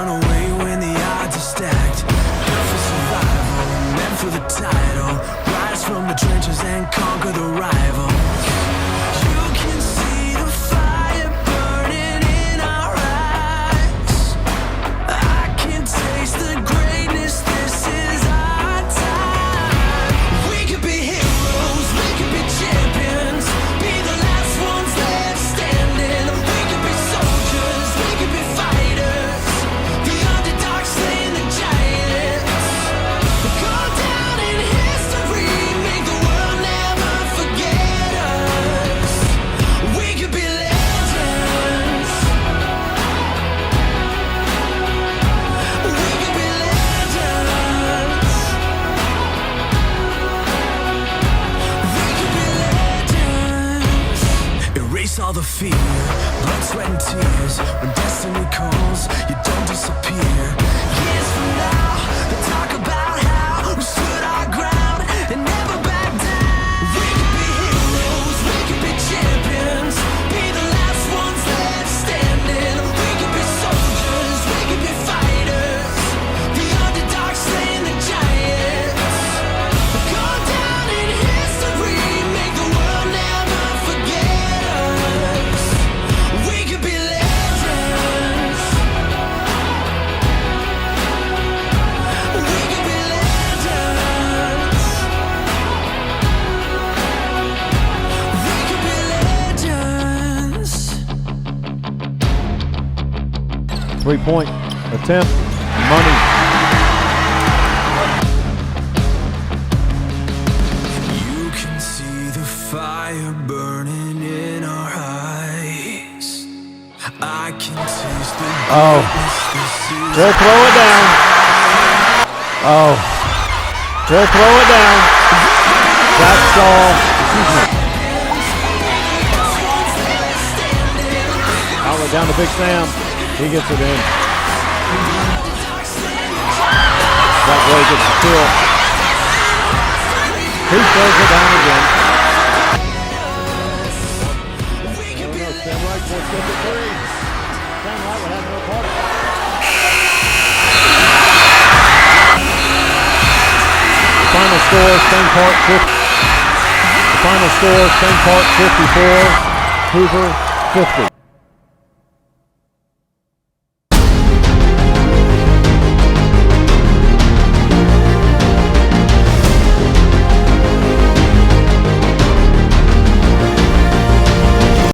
turn away when the odds are stacked. Built for survival, meant for the title. Rise from the trenches and conquer the rivals. You can see the fire burning in our eyes. I can taste the greatness, this is our time. We could be heroes, we could be champions, be the last ones left standing. We could be soldiers, we could be fighters, the underdog slaying the giants. Go down in history, make the world never forget us. We could be legends. We could be legends. We could be legends. Erase all the fear, blood, sweat, and tears. When destiny calls, you don't disappear. Years from now, they'll talk about how we stood our ground and never back down. We could be heroes, we could be champions, be the last ones left standing. We could be soldiers, we could be fighters, the underdog slaying the giants. Go down in history, make the world never forget us. We could be legends. We could be legends. We could be legends. 3-point attempt. Money. You can see the fire burning in our eyes. I can taste the Oh. greatness, this is They'll throw it down. Oh. They'll throw it down. That's all. Outlet down to Big Sam. He gets it in. That way gets the kill. He throws it down again. Sam Wright will get the three. Sam Wright will have no part of it. The final score, St. Park 50. The final score, St. Park 54, Hoover 50.